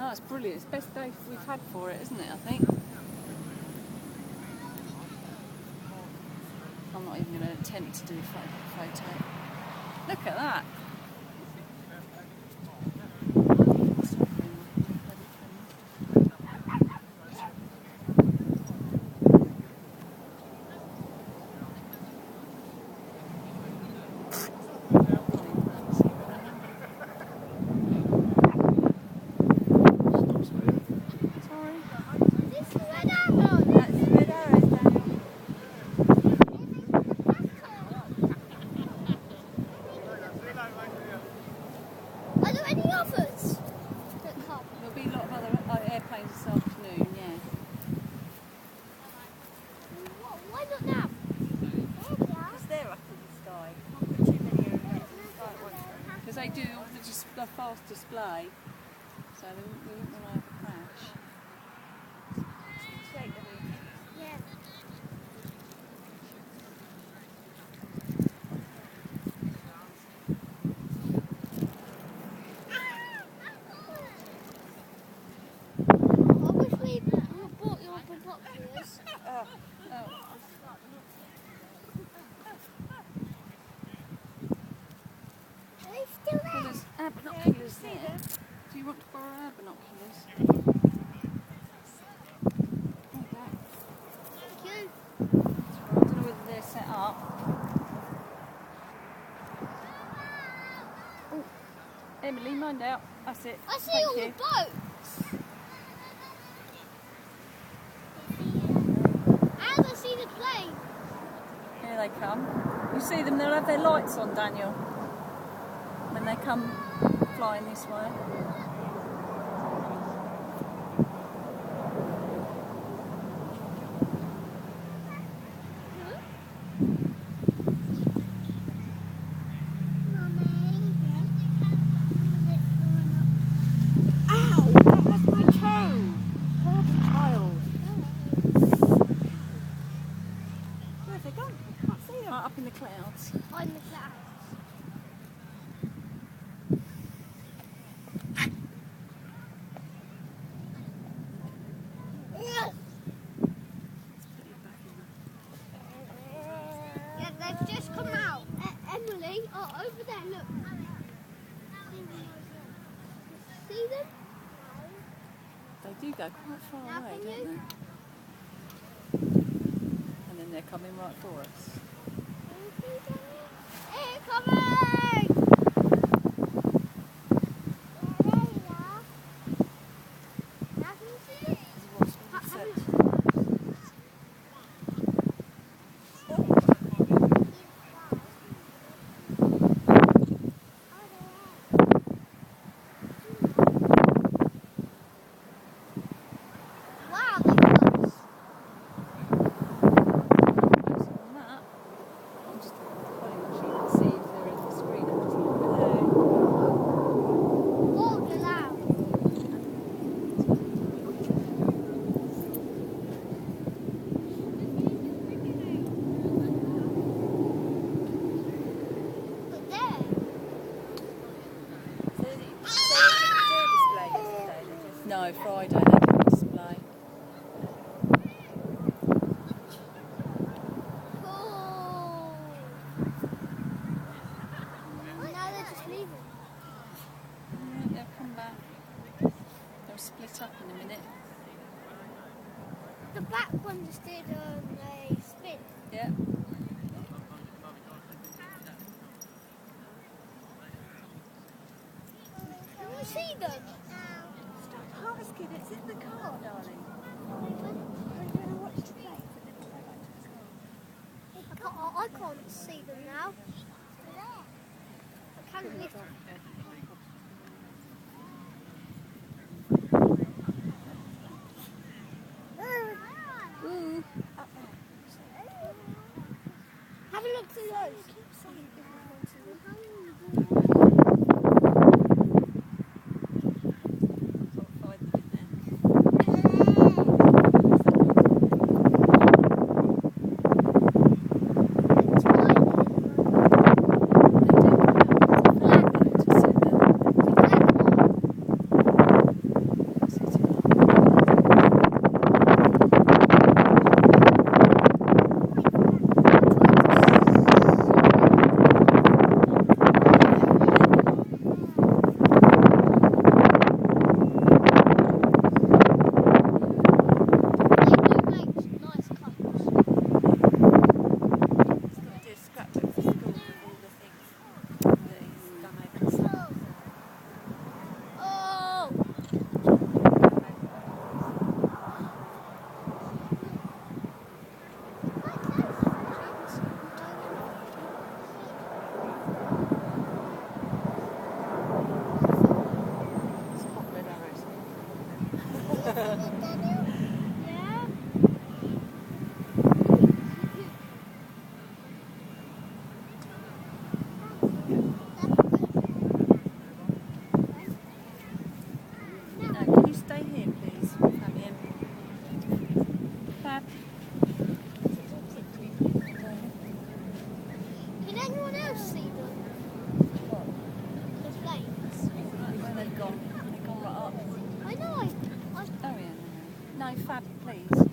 Oh, it's brilliant. It's the best day we've had for it, isn't it, I think? I'm not even going to attempt to do a photo. Look at that. Airplanes this afternoon, yeah. Why not now? Because they're up in the sky. Can't put too many airplanes in the sky at once. Because they do the fast display, so we wouldn't want to have a crash. Yeah. Well, there's our binoculars there. Do you want to borrow our binoculars? Thank you. I don't know whether they're set up. Oh, Emily, mind out. That's it. I see Thank all you. the boats. And I see the plane. Here they come. You see them, they'll have their lights on, Daniel, when they come flying this way. Ow! That was my toe! Poor child. Where have they gone? I can't see them. Right up in the clouds. On the clouds. Yeah, they've just come out. Emily, over there, look. See them? They do go quite far away, Nothing don't you? they? And then they're coming right for us. Here, coming! There you are. Nothing to see? Wow, they're close. I'm just putting the sheet to see if they're in the screen. Walk aloud. But there. No, Friday they can display. Cool. Now they're just leaving. They'll come back. They'll split up in a minute. The black one just did a spin. Yeah. Can you see them? Stop asking, it's in the car, darling. I can't see them now. I can't lift them. Ooh. Have a look through those. Yeah. Can you stay here, please, Fabian? Fab. Can anyone else see them? The flames? Where they've gone? They've gone right up. I know. Oh yeah, no. No, Fab, please.